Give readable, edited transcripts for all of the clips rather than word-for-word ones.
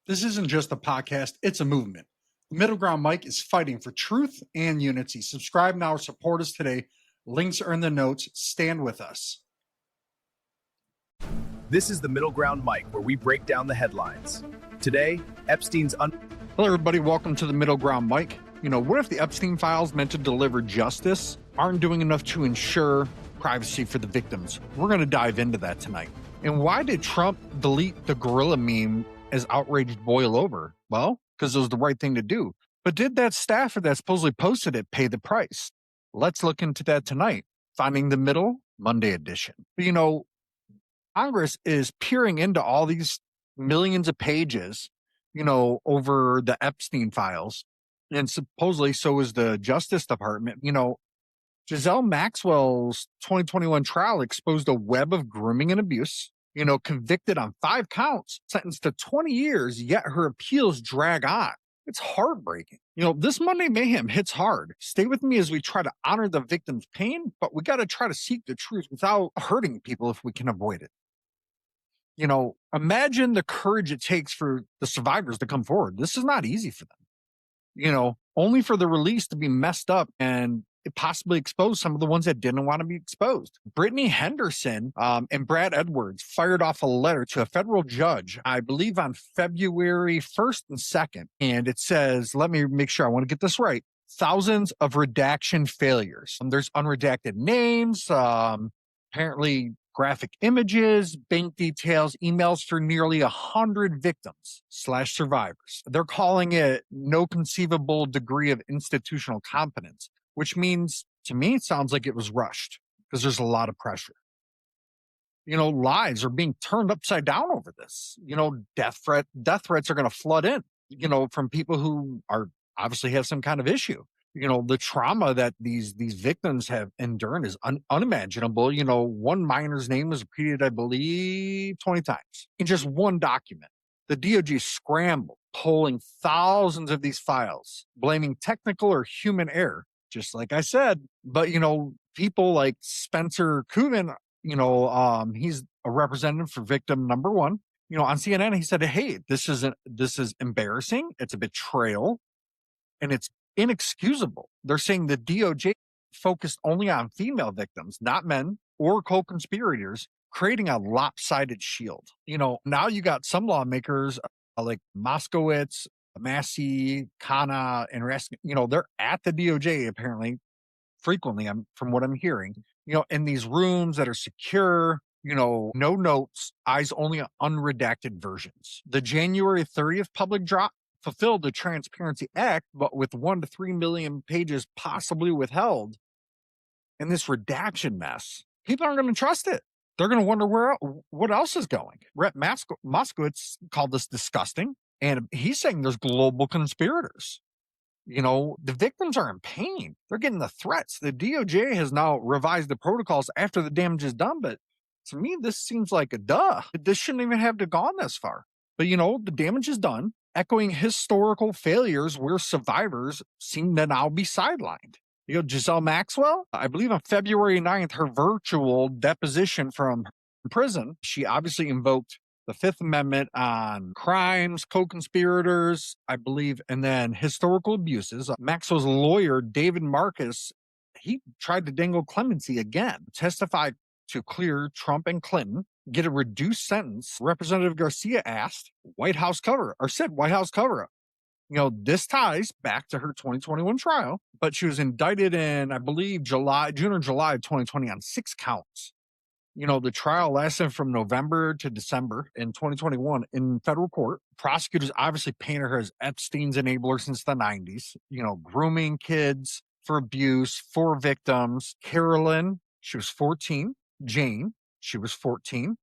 This isn't just a podcast, it's a movement. The Middle Ground Mike is fighting for truth and unity. Subscribe now or support us today. Links are in the notes. Stand with us. This is the Middle Ground Mike, where we break down the headlines. Today, Epstein's Hello, everybody. Welcome to the Middle Ground Mike. What if the Epstein files meant to deliver justice aren't doing enough to ensure privacy for the victims? We're going to dive into that tonight. And why did Trump delete the gorilla meme as outraged boil over? Well, because it was the right thing to do. But did that staffer that supposedly posted it pay the price? Let's look into that tonight. Finding the Middle, Monday edition. Congress is peering into all these millions of pages, over the Epstein files. And supposedly so is the Justice Department. Ghislaine Maxwell's 2021 trial exposed a web of grooming and abuse, convicted on 5 counts, sentenced to 20 years, yet her appeals drag on. It's heartbreaking. This Monday mayhem hits hard. Stay with me as we try to honor the victim's pain, but we got to try to seek the truth without hurting people if we can avoid it. Imagine the courage it takes for the survivors to come forward. This is not easy for them, only for the release to be messed up and it possibly expose some of the ones that didn't want to be exposed. Brittany Henderson and Brad Edwards fired off a letter to a federal judge, I believe on February 1st and 2nd. And it says, let me make sure I want to get this right. Thousands of redaction failures. There's unredacted names, apparently graphic images, bank details, emails for nearly 100 victims/survivors. They're calling it no conceivable degree of institutional competence, which means, to me, it sounds like it was rushed because there's a lot of pressure. Lives are being turned upside down over this. Death threats are going to flood in, from people who are obviously have some kind of issue. The trauma that these victims have endured is unimaginable. One minor's name was repeated, I believe, 20 times in just one document. The DOJ scrambled, pulling thousands of these files, blaming technical or human error, just like I said. But, people like Spencer Coogan, he's a representative for victim number 1. On CNN, he said, hey, this is embarrassing. It's a betrayal and it's inexcusable. They're saying the DOJ focused only on female victims, not men or co-conspirators, creating a lopsided shield. Now you got some lawmakers like Moskowitz, Massey, Khanna, and Raskin, they're at the DOJ apparently frequently, from what I'm hearing, in these rooms that are secure, no notes, eyes only on unredacted versions. The January 30th public drop fulfilled the Transparency Act, but with 1 to 3 million pages possibly withheld. In this redaction mess, people aren't going to trust it. They're going to wonder what else is going. Rep Moskowitz called this disgusting, and he's saying there's global conspirators. The victims are in pain. They're getting the threats. The DOJ has now revised the protocols after the damage is done, but to me, this seems like a duh. This shouldn't even have to gone this far. But the damage is done, echoing historical failures where survivors seem to now be sidelined. Ghislaine Maxwell, I believe on February 9th, her virtual deposition from prison, she obviously invoked the Fifth Amendment on crimes, co-conspirators, I believe, and then historical abuses. Maxwell's lawyer, David Marcus, he tried to dangle clemency again, testified to clear Trump and Clinton, get a reduced sentence. Representative Garcia asked, White House cover-up. This ties back to her 2021 trial, but she was indicted in, I believe, June or July of 2020 on 6 counts. The trial lasted from November to December in 2021 in federal court. Prosecutors obviously painted her as Epstein's enabler since the 90s, grooming kids for abuse, 4 victims. Carolyn, she was 14. Jane, she was 14.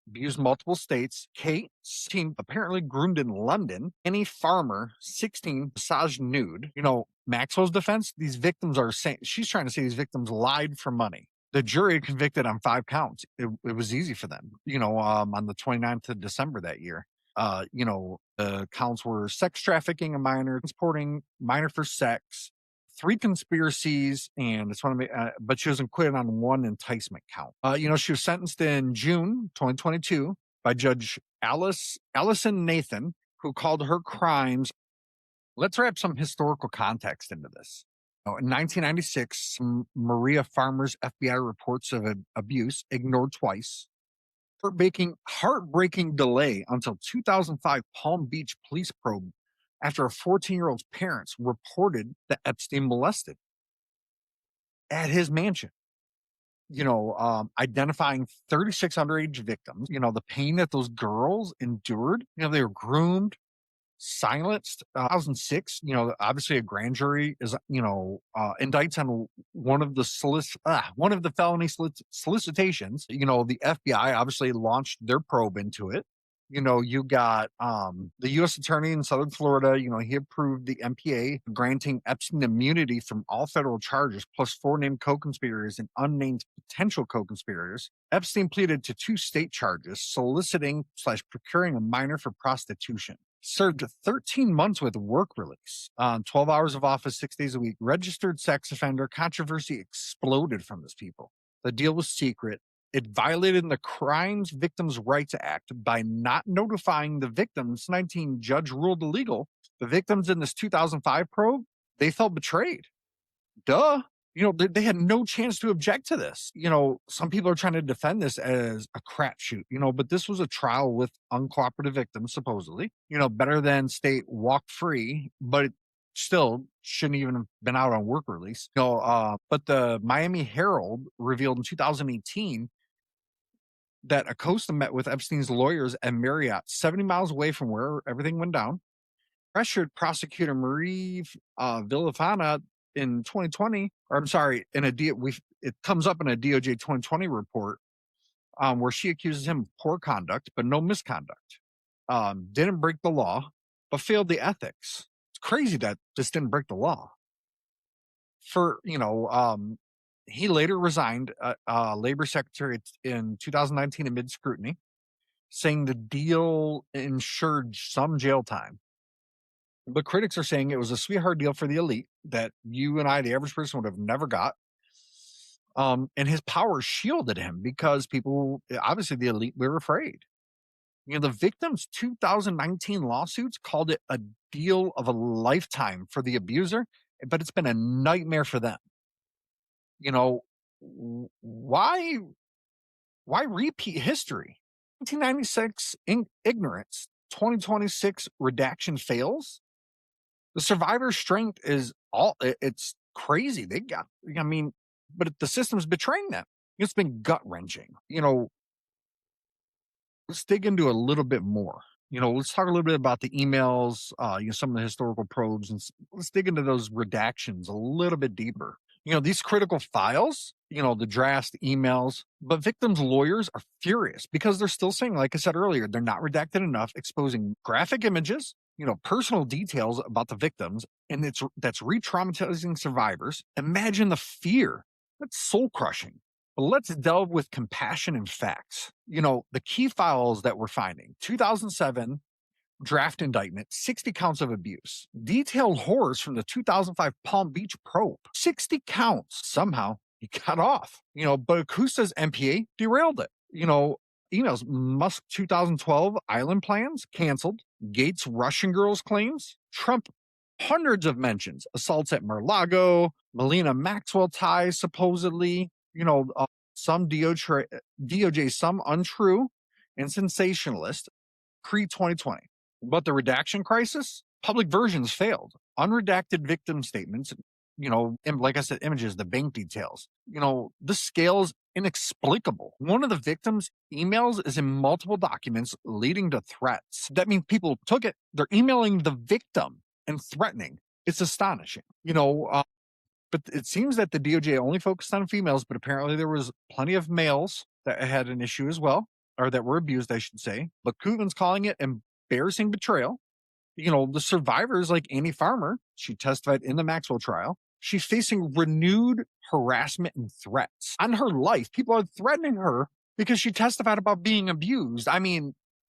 Abused multiple states. Kate, 16, apparently groomed in London. Annie Farmer, 16, massaged nude. Maxwell's defense, these victims are saying, she's trying to say these victims lied for money. The jury convicted on 5 counts. It was easy for them, on the 29th of December that year. The counts were sex trafficking a minor, transporting minor for sex, 3 conspiracies, and it's one of the, but she was acquitted on 1 enticement count. She was sentenced in June 2022 by Judge Allison Nathan, who called her crimes. Let's wrap some historical context into this. In 1996, Maria Farmer's FBI reports of abuse ignored twice. Heartbreaking delay until 2005 Palm Beach police probe after a 14-year-old's parents reported that Epstein molested at his mansion. Identifying 36 underage victims, the pain that those girls endured, they were groomed, silenced. 2006, obviously a grand jury is, indicts on one of the felony solicitations. The FBI obviously launched their probe into it. You got the U.S. attorney in Southern Florida, he approved the MPA granting Epstein immunity from all federal charges, plus 4 named co-conspirators and unnamed potential co-conspirators. Epstein pleaded to 2 state charges, soliciting/procuring a minor for prostitution. Served 13 months with work release, 12 hours of office, 6 days a week. Registered sex offender. Controversy exploded from this people. The deal was secret. It violated the Crimes Victims' Rights Act by not notifying the victims. 19 judge ruled illegal. The victims in this 2005 probe, they felt betrayed. Duh. They had no chance to object to this. Some people are trying to defend this as a crapshoot, but this was a trial with uncooperative victims, supposedly. Better than state walk free, but it still shouldn't even have been out on work release. But the Miami Herald revealed in 2018 that Acosta met with Epstein's lawyers at Marriott, 70 miles away from where everything went down. Pressured prosecutor Marie Villafana in 2020, or I'm sorry, it comes up in a DOJ 2020 report where she accuses him of poor conduct, but no misconduct. Didn't break the law, but failed the ethics. It's crazy that this didn't break the law. He later resigned labor secretary in 2019 amid scrutiny, saying the deal ensured some jail time. But critics are saying it was a sweetheart deal for the elite that you and I, the average person, would have never got. And his power shielded him because people, obviously the elite, were afraid. The victims' 2019 lawsuits called it a deal of a lifetime for the abuser, but it's been a nightmare for them. Why repeat history? 1996 ignorance, 2026 redaction fails. The survivor's strength is it's crazy. But the system's betraying them. It's been gut wrenching. Let's dig into a little bit more. Let's talk a little bit about the emails, some of the historical probes, and let's dig into those redactions a little bit deeper. These critical files, the drafts, the emails, but victims' lawyers are furious because they're still saying, like I said earlier, they're not redacted enough, exposing graphic images, personal details about the victims, and that's re-traumatizing survivors. Imagine the fear. That's soul-crushing. But let's delve with compassion and facts. The key files that we're finding: 2007 draft indictment, 60 counts of abuse. Detailed horrors from the 2005 Palm Beach probe, 60 counts. Somehow he got off. But Acosta's MPA derailed it. Emails: Musk 2012 island plans canceled. Gates Russian girls claims. Trump hundreds of mentions. Assaults at Mar-a-Lago. Ghislaine Maxwell ties supposedly. Some DOJ, some untrue and sensationalist pre-2020. But the redaction crisis, public versions failed. Unredacted victim statements, like I said, images, the bank details. The scale is inexplicable. One of the victims' emails is in multiple documents leading to threats. That means people took it, they're emailing the victim and threatening. It's astonishing. But it seems that the DOJ only focused on females, but apparently there was plenty of males that had an issue as well, or that were abused, I should say. But Kuvin's calling it embarrassing betrayal. The survivors, like Annie Farmer, she testified in the Maxwell trial. She's facing renewed harassment and threats on her life. People are threatening her because she testified about being abused.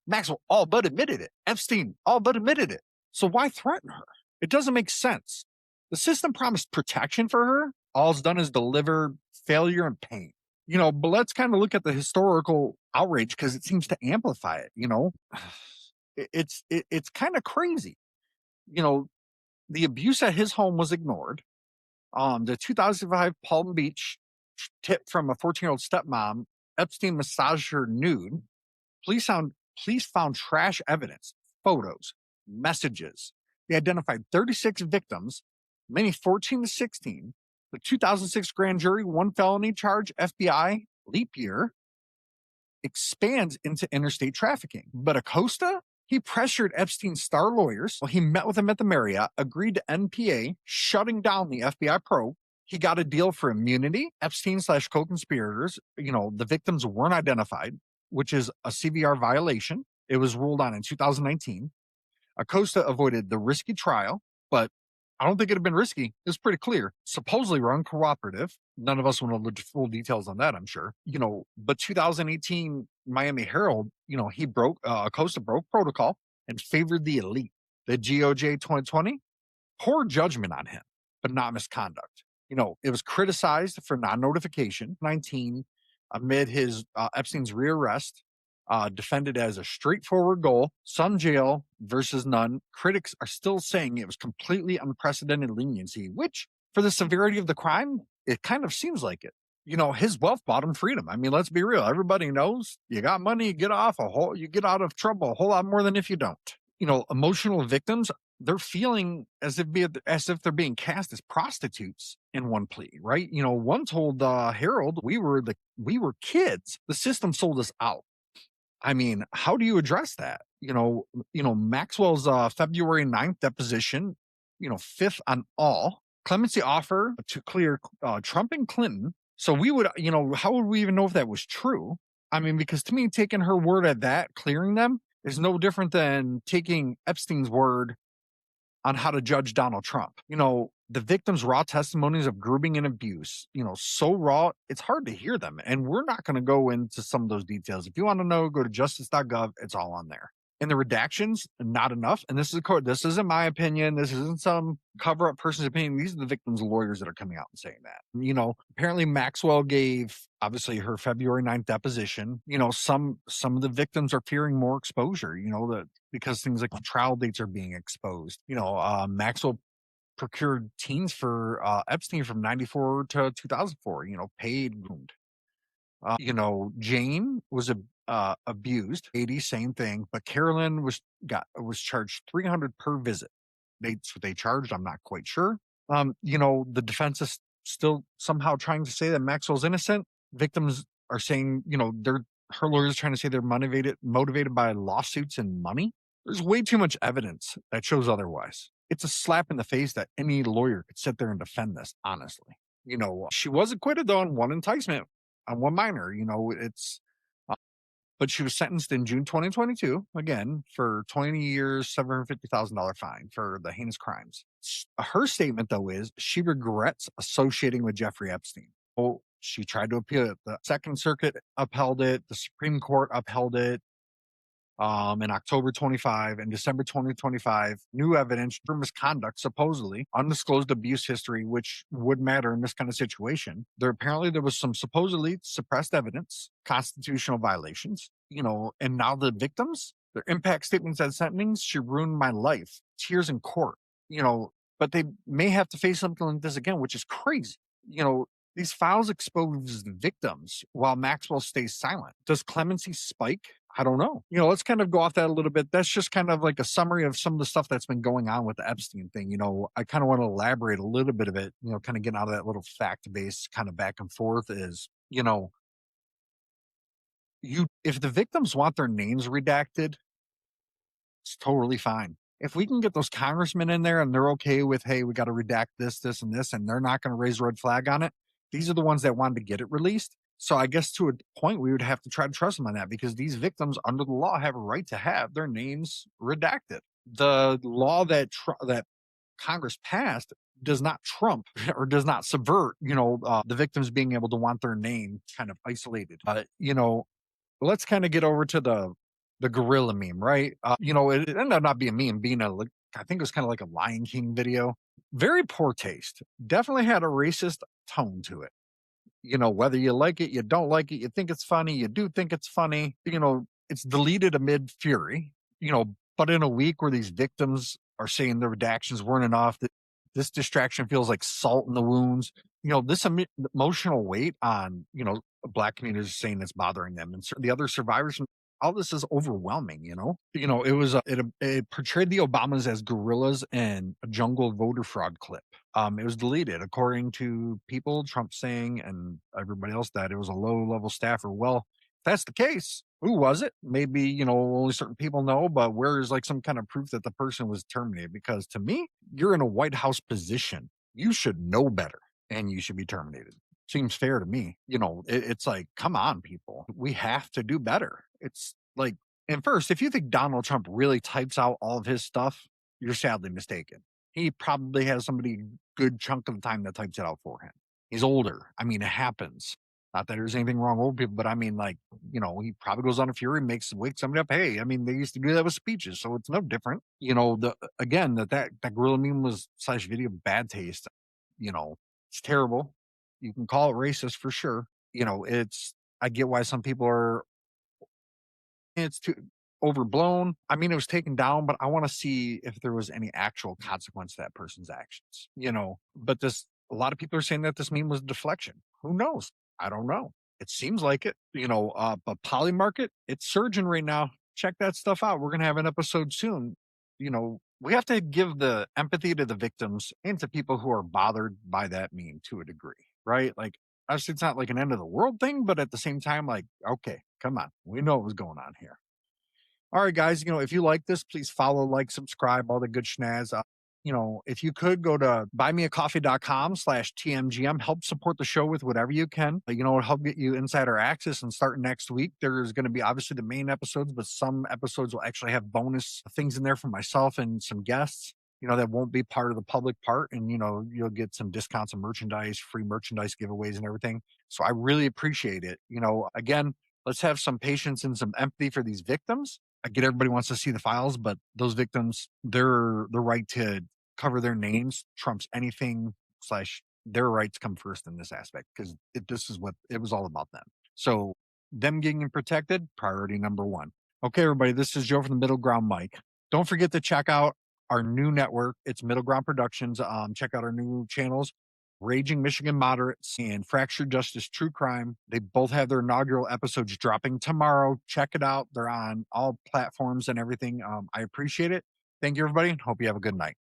Maxwell all but admitted it. Epstein all but admitted it. So why threaten her? It doesn't make sense. The system promised protection for her. All it's done is deliver failure and pain. But let's kind of look at the historical outrage because it seems to amplify it, you know? It's kind of crazy. You know, the abuse at his home was ignored. The 2005 Palm Beach tip from a 14-year-old stepmom, Epstein massaged her nude. Police found, police found trash evidence, photos, messages. They identified 36 victims, many 14 to 16. The 2006 grand jury, one felony charge, FBI, leap year, expands into interstate trafficking. But Acosta, he pressured Epstein's star lawyers. Well, he met with them at the Marriott, agreed to NPA, shutting down the FBI probe. He got a deal for immunity. Epstein slash co-conspirators, you know, the victims weren't identified, which is a CVR violation. It was ruled on in 2019. Acosta avoided the risky trial, but I don't think it had been risky. It was pretty clear. Supposedly were uncooperative. None of us want to look at full details on that, I'm sure. You know, but 2018 Miami Herald, you know, Acosta broke protocol and favored the elite. The GOJ 2020, poor judgment on him, but not misconduct. You know, it was criticized for non-notification. 19, amid his Epstein's rearrest, defended as a straightforward goal, some jail versus none. Critics are still saying it was completely unprecedented leniency, which for the severity of the crime, it kind of seems like it. You know, his wealth bought him freedom. I mean, let's be real. Everybody knows you got money, you get out of trouble a whole lot more than if you don't. You know, emotional victims, they're feeling as if they're being cast as prostitutes in one plea, right? You know, one told Herald, we were kids. The system sold us out. I mean, how do you address that? You know, Maxwell's February 9th deposition, you know, fifth on all. Clemency offer to clear Trump and Clinton. So we would, you know, how would we even know if that was true? I mean, because to me, taking her word at that, clearing them, is no different than taking Epstein's word on how to judge Donald Trump. You know, the victims' raw testimonies of grooming and abuse, you know, so raw, it's hard to hear them. And we're not going to go into some of those details. If you want to know, go to justice.gov. It's all on there. And the redactions, not enough. And this isn't my opinion. This isn't some cover-up person's opinion. These are the victims' lawyers that are coming out and saying that. You know, apparently Maxwell gave, obviously, her February 9th deposition. You know, some of the victims are fearing more exposure, you know, because things like trial dates are being exposed. You know, Maxwell procured teens for Epstein from 94 to 2004, you know, paid. You know, Jane was abused, 80, same thing, but Carolyn was charged 300 per visit. That's what they charged. I'm not quite sure. You know, the defense is still somehow trying to say that Maxwell's innocent. Victims are saying, you know, her lawyers trying to say they're motivated by lawsuits and money. There's way too much evidence that shows otherwise. It's a slap in the face that any lawyer could sit there and defend this, honestly. You know, she was acquitted though on one enticement, on one minor. You know, but she was sentenced in June 2022, again, for 20 years, $750,000 fine for the heinous crimes. Her statement, though, is she regrets associating with Jeffrey Epstein. Oh, she tried to appeal it. The Second Circuit upheld it. The Supreme Court upheld it. In October 25 and December 2025, new evidence for misconduct, supposedly undisclosed abuse history, which would matter in this kind of situation. There was some supposedly suppressed evidence, constitutional violations, you know, and now the victims, their impact statements at sentencing, she ruined my life, tears in court, you know, but they may have to face something like this again, which is crazy. You know, these files expose the victims while Maxwell stays silent. Does clemency spike? I don't know. You know, let's kind of go off that a little bit. That's just kind of like a summary of some of the stuff that's been going on with the Epstein thing. You know, I kind of want to elaborate a little bit of it, you know, kind of getting out of that little fact base kind of back and forth is, you know, if the victims want their names redacted, it's totally fine. If we can get those congressmen in there and they're okay with, hey, we got to redact this, this, and this, and they're not going to raise a red flag on it, these are the ones that wanted to get it released. So I guess to a point, we would have to try to trust them on that because these victims under the law have a right to have their names redacted. The law that Congress passed does not trump or does not subvert, you know, the victims being able to want their name kind of isolated. You know, let's kind of get over to the gorilla meme, right? You know, it ended up not being a meme, I think it was kind of like a Lion King video. Very poor taste. Definitely had a racist tone to it. Whether you like it, you don't like it, you think it's funny, you do think it's funny, it's deleted amid fury, but in a week where these victims are saying the redactions weren't enough, that this distraction feels like salt in the wounds, this emotional weight on, Black communities saying it's bothering them and the other survivors. All this is overwhelming, it was, it portrayed the Obamas as gorillas in a jungle voter fraud clip. It was deleted, according to people, Trump saying, and everybody else that it was a low-level staffer. Well, if that's the case, who was it? Maybe, only certain people know, but where is like some kind of proof that the person was terminated? Because to me, you're in a White House position. You should know better and you should be terminated. Seems fair to me. It's like, come on, people. We have to do better. It's like, and first, if you think Donald Trump really types out all of his stuff, you're sadly mistaken. He probably has somebody good chunk of the time that types it out for him. He's older. I mean, it happens. Not that there's anything wrong with old people, but I mean, like, he probably goes on a fury and wakes somebody up. Hey, I mean, they used to do that with speeches, so it's no different. That gorilla meme was / video bad taste. It's terrible. You can call it racist for sure. I get why some people are, it's too overblown. I mean, it was taken down, but I want to see if there was any actual consequence to that person's actions, but a lot of people are saying that this meme was deflection. Who knows? I don't know. It seems like it, but Polymarket, it's surging right now. Check that stuff out. We're going to have an episode soon. We have to give the empathy to the victims and to people who are bothered by that meme to a degree, right? Like, obviously, it's not like an end of the world thing, but at the same time, like, okay, come on. We know what was going on here. All right, guys, if you like this, please follow, like, subscribe, all the good schnaz. If you could go to buymeacoffee.com/TMGM, help support the show with whatever you can. It'll help get you insider access. And starting next week, there's going to be obviously the main episodes, but some episodes will actually have bonus things in there for myself and some guests, that won't be part of the public part. And, you'll get some discounts on merchandise, free merchandise giveaways and everything. So I really appreciate it. Again, let's have some patience and some empathy for these victims. I get everybody wants to see the files, but those victims, their right to cover their names trumps anything / their rights come first in this aspect, because this is what it was all about them. So them getting protected, priority number one. Okay, everybody, this is Joe from the Middle Ground Mike. Don't forget to check out our new network. It's Middle Ground Productions. Check out our new channels, Raging Michigan Moderates and Fractured Justice True Crime. They both have their inaugural episodes dropping tomorrow. Check it out. They're on all platforms and everything. I appreciate it. Thank you, everybody, and hope you have a good night.